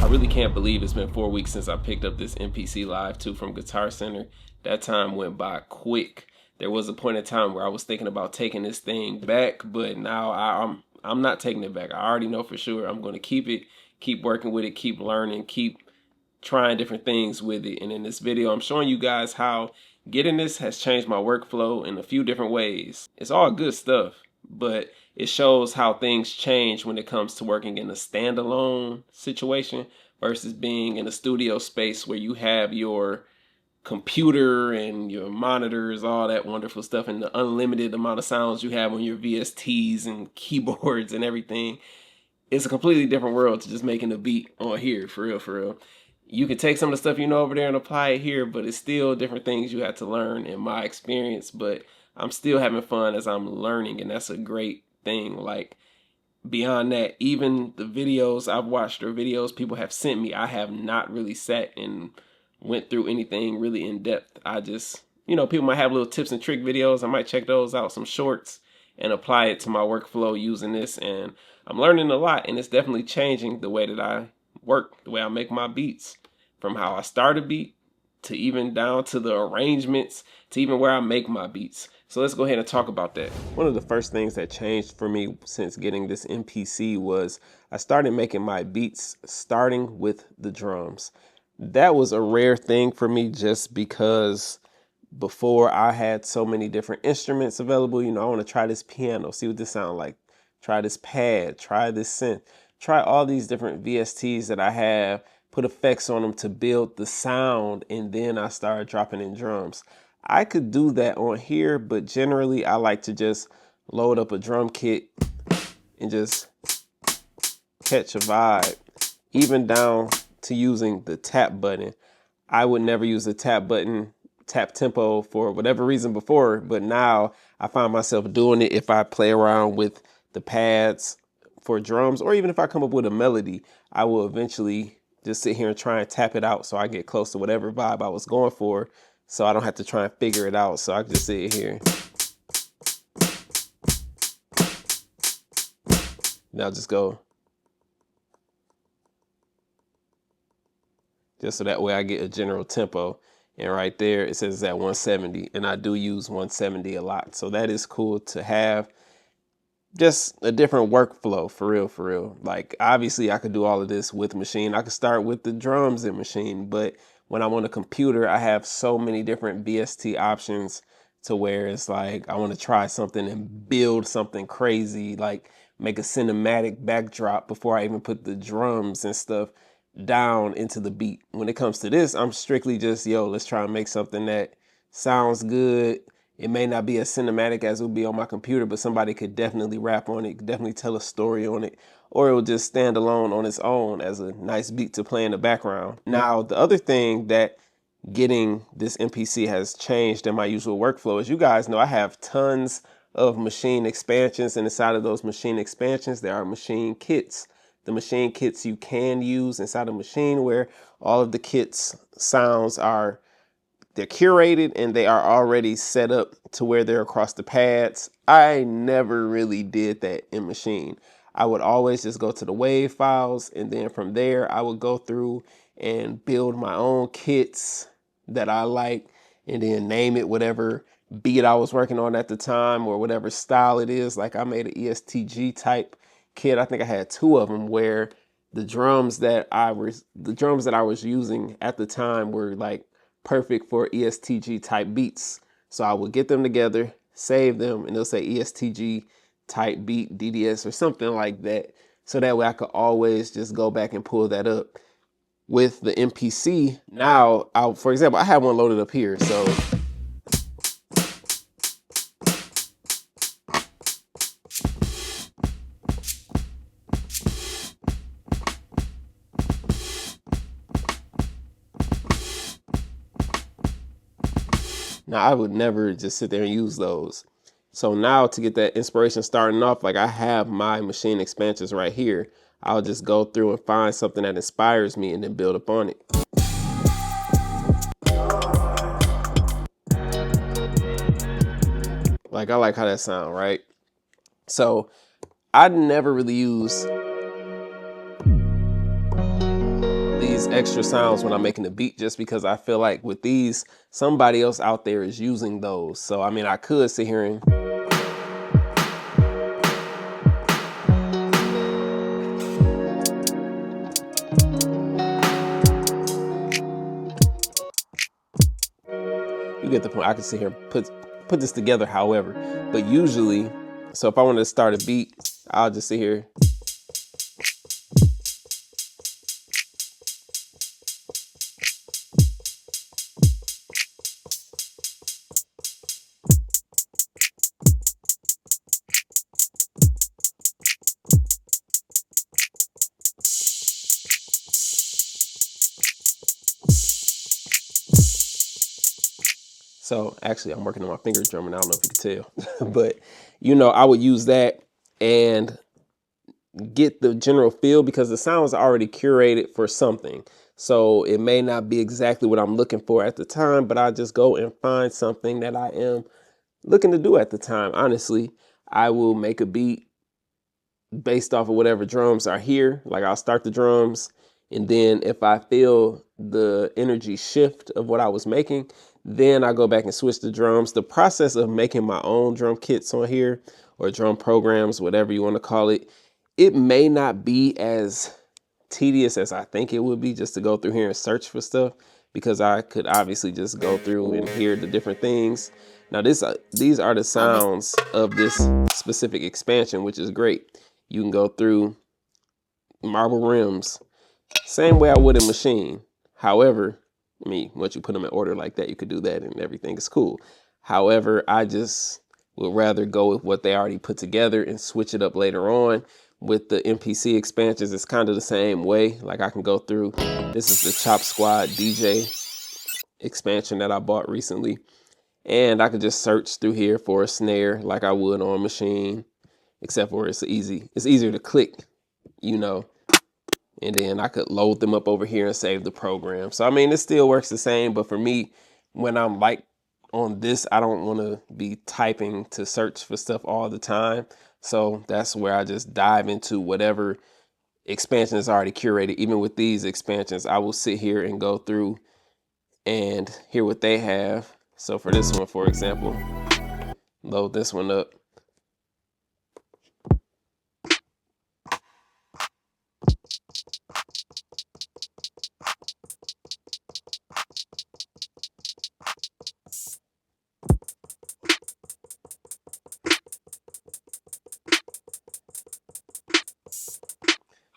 really can't believe it's been 4 weeks since I picked up this MPC Live 2 from Guitar Center. That time went by quick. There was a point in time where I was thinking about taking this thing back, but now I'm not taking it back. I already know for sure I'm going to keep it, keep working with it, keep learning, keep trying different things with it. And in this video, I'm showing you guys how getting this has changed my workflow in a few different ways. It's all good stuff, but it shows how things change when it comes to working in a standalone situation versus being in a studio space where you have your computer and your monitors, all that wonderful stuff, and the unlimited amount of sounds you have on your VSTs and keyboards and everything. It's a completely different world to just making a beat on here, for real, for real. You can take some of the stuff you know over there and apply it here, but it's still different things you have to learn in my experience. But I'm still having fun as I'm learning, and that's a great thing. Like, beyond that, even the videos I've watched or videos people have sent me, I have not really sat and went through anything really in depth. I just, people might have little tips and trick videos. I might check those out, some shorts, and apply it to my workflow using this. And I'm learning a lot, and it's definitely changing the way that I work, the way I make my beats, from how I start a beat to even down to the arrangements to even where I make my beats. So let's go ahead and talk about that. One of the first things that changed for me since getting this MPC was I started making my beats starting with the drums. That was a rare thing for me just because before I had so many different instruments available. I want to try this piano, see what this sounds like. Try this pad, try this synth, try all these different VSTs that I have, put effects on them to build the sound, and then I started dropping in drums. I could do that on here, but generally I like to just load up a drum kit and just catch a vibe, even down to using the tap button. I would never use the tap button, tap tempo for whatever reason before, but now I find myself doing it if I play around with the pads for drums, or even if I come up with a melody, I will eventually just sit here and try and tap it out so I get close to whatever vibe I was going for, so I don't have to try and figure it out. So I can just sit here. Now just go. Just so that way I get a general tempo. And right there, it says it's at 170, and I do use 170 a lot. So that is cool to have. Just a different workflow, for real, for real. Like, obviously I could do all of this with Machine. I could start with the drums in Machine, but when I'm on a computer, I have so many different VST options to where it's like, I want to try something and build something crazy, like make a cinematic backdrop before I even put the drums and stuff down into the beat. When it comes to this, I'm strictly just, let's try and make something that sounds good. It may not be as cinematic as it would be on my computer, but somebody could definitely rap on it, definitely tell a story on it, or it will just stand alone on its own as a nice beat to play in the background. Now, the other thing that getting this MPC has changed in my usual workflow is, you guys know I have tons of Machine expansions, and inside of those Machine expansions, there are Machine kits. The Machine kits you can use inside of Machine, where all of the kits sounds are, they're curated and they are already set up to where they're across the pads. I never really did that in Machine. I would always just go to the wave files, and then from there I would go through and build my own kits that I like, and then name it whatever beat I was working on at the time or whatever style it is. Like, I made an ESTG type kit. I think I had 2 of them where the drums that I was using at the time were like perfect for ESTG type beats. So I would get them together, save them, and they'll say ESTG type beat DDS or something like that. So that way I could always just go back and pull that up. With the MPC, now, for example, I have one loaded up here. So now, I would never just sit there and use those. So now, to get that inspiration starting off, like, I have my Machine expansions right here. I'll just go through and find something that inspires me and then build upon it. Like, I like how that sounds, right? So I'd never really use these extra sounds when I'm making the beat, just because I feel like with these, somebody else out there is using those. So I mean, I could sit here and you get the point. I can sit here and put this together however, but usually, so if I wanted to start a beat, I'll just sit here. So actually I'm working on my finger drumming. I don't know if you can tell, but you know, I would use that and get the general feel, because the sound is already curated for something. So it may not be exactly what I'm looking for at the time, but I just go and find something that I am looking to do at the time. Honestly, I will make a beat based off of whatever drums are here. Like I'll start the drums, and then if I feel the energy shift of what I was making, then I go back and switch the drums. The process of making my own drum kits on here, or drum programs, whatever you want to call it, it may not be as tedious as I think it would be just to go through here and search for stuff, because I could obviously just go through and hear the different things. Now these are the sounds of this specific expansion, which is great. You can go through marble rims, same way I would in Machine. However, I mean, once you put them in order like that, you could do that and everything is cool. However, I just would rather go with what they already put together and switch it up later on. With the MPC expansions, it's kind of the same way. Like I can go through, this is the Chop Squad DJ expansion that I bought recently. And I could just search through here for a snare like I would on Machine, except for it's easier to click, you know. And then I could load them up over here and save the program. So I mean, it still works the same, but for me, when I'm like on this, I don't want to be typing to search for stuff all the time. So that's where I just dive into whatever expansion is already curated. Even with these expansions, I will sit here and go through and hear what they have. So for this one, for example, load this one up.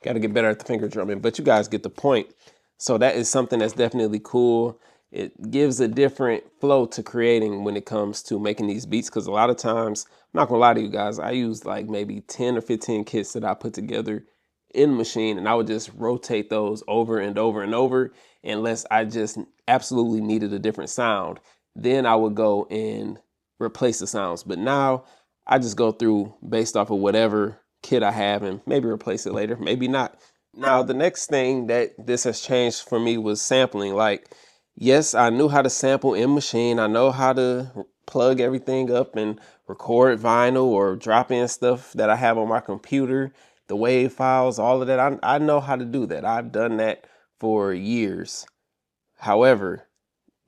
Got to get better at the finger drumming, but you guys get the point. So that is something that's definitely cool. It gives a different flow to creating when it comes to making these beats, because a lot of times, I'm not gonna lie to you guys, I use like maybe 10 or 15 kits that I put together in Machine, and I would just rotate those over and over and over unless I just absolutely needed a different sound. Then I would go and replace the sounds. But now I just go through based off of whatever kit I have and maybe replace it later, maybe not. Now, the next thing that this has changed for me was sampling. Like, yes, I knew how to sample in Machine. I know how to plug everything up and record vinyl or drop in stuff that I have on my computer, the wave files, all of that. I know how to do that. I've done that for years. However,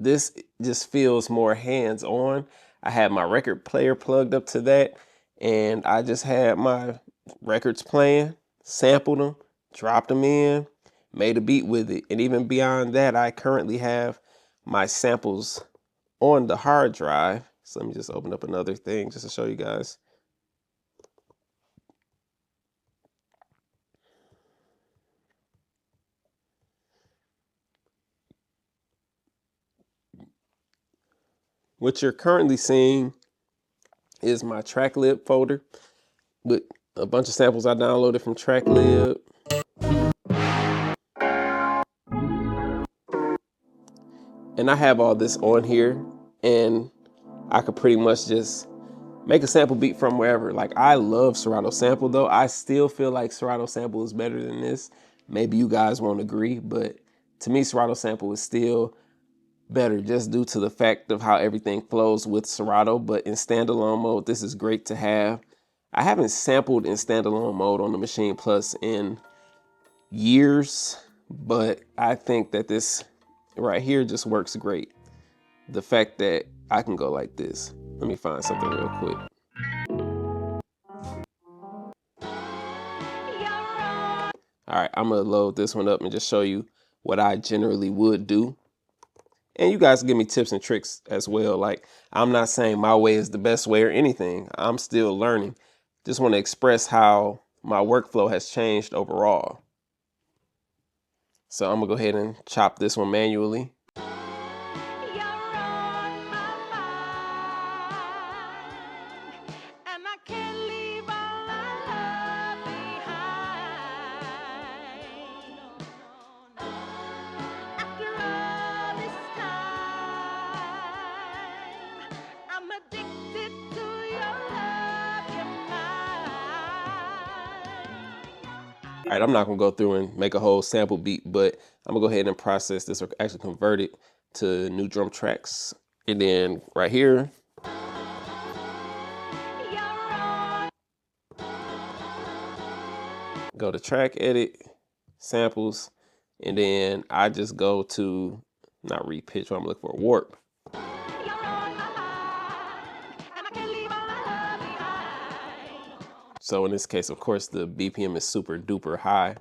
this just feels more hands-on. I had my record player plugged up to that, and I just had my records playing, sampled them, dropped them in, made a beat with it. And even beyond that, I currently have my samples on the hard drive. So let me just open up another thing just to show you guys. What you're currently seeing is my TrackLib folder with a bunch of samples I downloaded from TrackLib. And I have all this on here, and I could pretty much just make a sample beat from wherever. Like, I love Serato Sample though. I still feel like Serato Sample is better than this. Maybe you guys won't agree, but to me, Serato Sample is still better just due to the fact of how everything flows with Serato. But in standalone mode, this is great to have. I haven't sampled in standalone mode on the Machine Plus in years, but I think that this right here just works great. The fact that I can go like this. Let me find something real quick. All right, I'm gonna load this one up and just show you what I generally would do. And you guys give me tips and tricks as well. Like, I'm not saying my way is the best way or anything. I'm still learning. Just want to express how my workflow has changed overall. So I'm gonna go ahead and chop this one manually. All right, I'm not gonna go through and make a whole sample beat, but I'm gonna go ahead and process this or actually convert it to new drum tracks. And then right here, go to track edit, samples, and then I just go to, not repitch, I'm looking for a warp. So in this case, of course, the BPM is super duper high.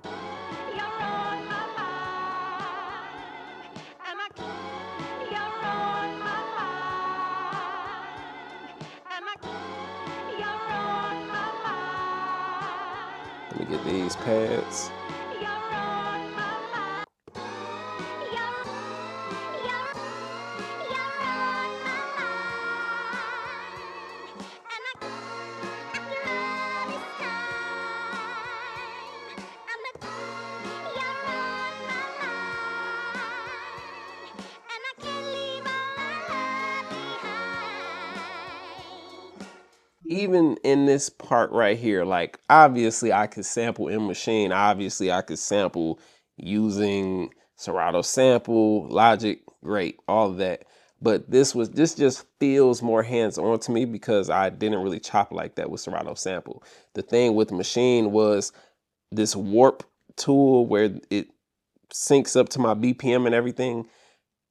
Let me get these pads. Even in this part right here, like obviously I could sample in Machine. Obviously I could sample using Serato Sample, Logic, great, all of that. But this just feels more hands-on to me because I didn't really chop like that with Serato Sample. The thing with Machine was this warp tool where it syncs up to my BPM and everything.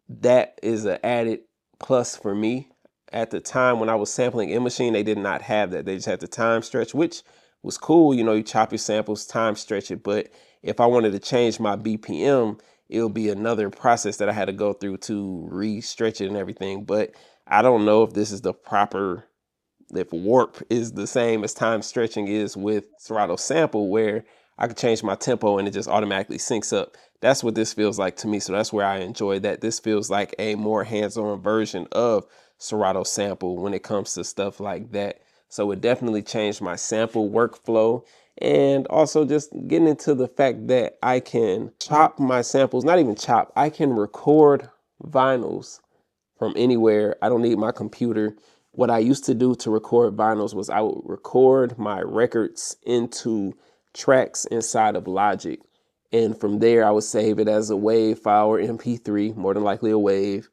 That is an added plus for me. At the time when I was sampling in Machine, they did not have that. They just had the time stretch, which was cool. You know, you chop your samples, time stretch it. But if I wanted to change my BPM, it'll be another process that I had to go through to re-stretch it and everything. But I don't know if this is the proper, if warp is the same as time stretching is with Serato Sample, where I could change my tempo and it just automatically syncs up. That's what this feels like to me. So that's where I enjoy that. This feels like a more hands-on version of Serato Sample when it comes to stuff like that. So it definitely changed my sample workflow, and also just getting into the fact that I can chop my samples, not even chop, I can record vinyls from anywhere. I don't need my computer. What I used to do to record vinyls was I would record my records into tracks inside of Logic. And from there, I would save it as a WAV file or MP3, more than likely a WAV.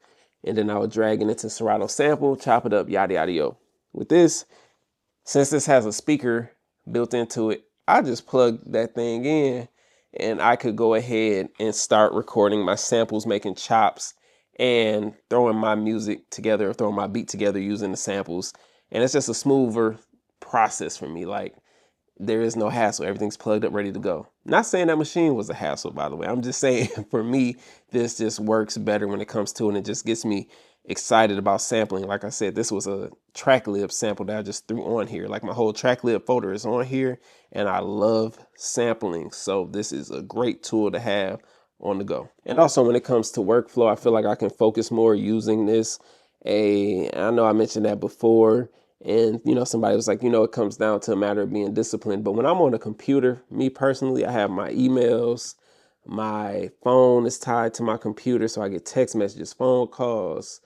And then I would drag it into Serato Sample, chop it up, yada, yada, yo. With this, since this has a speaker built into it, I just plug that thing in and I could go ahead and start recording my samples, making chops and throwing my music together, throwing my beat together using the samples. And it's just a smoother process for me. Like, there is no hassle. Everything's plugged up, ready to go. Not saying that Machine was a hassle, by the way. I'm just saying for me, this just works better when it comes to it. And it just gets me excited about sampling. Like I said, this was a TrackLib sample that I just threw on here. Like, my whole TrackLib folder is on here and I love sampling. So this is a great tool to have on the go. And also when it comes to workflow, I feel like I can focus more using this. I know I mentioned that before. And, you know, somebody was like, you know, it comes down to a matter of being disciplined. But when I'm on a computer, me personally, I have my emails, my phone is tied to my computer. So I get text messages, phone calls,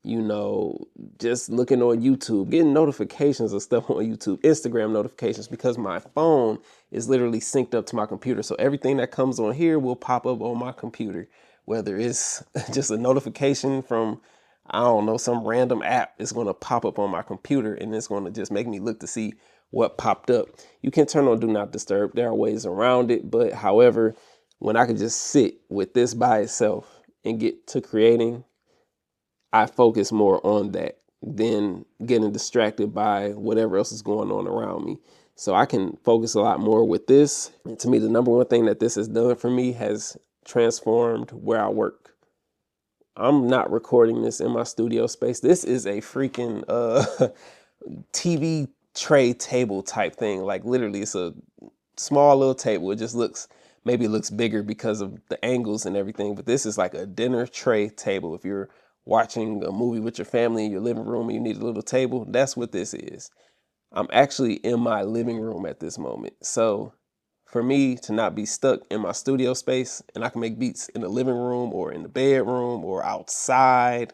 you know, just looking on YouTube, getting notifications of stuff on YouTube, Instagram notifications, because my phone is literally synced up to my computer. So everything that comes on here will pop up on my computer, whether it's just a notification from, I don't know, some random app is going to pop up on my computer and it's going to just make me look to see what popped up. You can turn on Do Not Disturb. There are ways around it, but however, When I could just sit with this by itself and get to creating, I focus more on that than getting distracted by whatever else is going on around me. So I can focus a lot more with this. And to me, the number one thing that this has done for me has transformed where I work. I'm not recording this in my studio space. This is a freaking TV tray table type thing. Like literally, it's a small little table. It just maybe it looks bigger because of the angles and everything. But this is like a dinner tray table. If you're watching a movie with your family in your living room and you need a little table, that's what this is. I'm actually in my living room at this moment. So for me to not be stuck in my studio space, and I can make beats in the living room or in the bedroom or outside,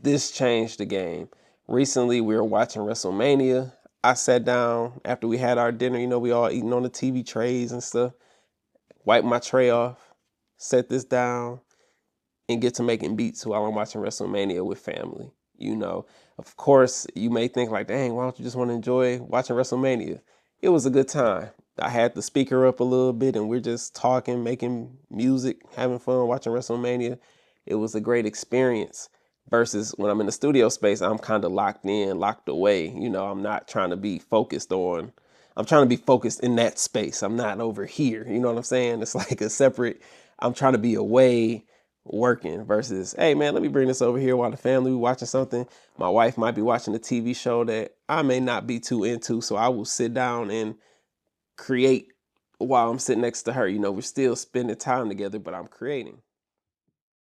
this changed the game. Recently, we were watching WrestleMania. I sat down after we had our dinner, we all eating on the TV trays and stuff, wiped my tray off, set this down, and get to making beats while I'm watching WrestleMania with family. Of course, you may think like, dang, why don't you just want to enjoy watching WrestleMania? It was a good time. I had the speaker up a little bit and we're just talking, making music, having fun, watching WrestleMania. It was a great experience versus when I'm in the studio space, I'm kind of locked in, locked away. I'm not trying to be focused I'm trying to be focused in that space. I'm not over here. You know what I'm saying? It's like I'm trying to be away working versus, hey man, let me bring this over here while the family watching something. My wife might be watching a TV show that I may not be too into, so I will sit down and create while I'm sitting next to her. We're still spending time together, but I'm creating.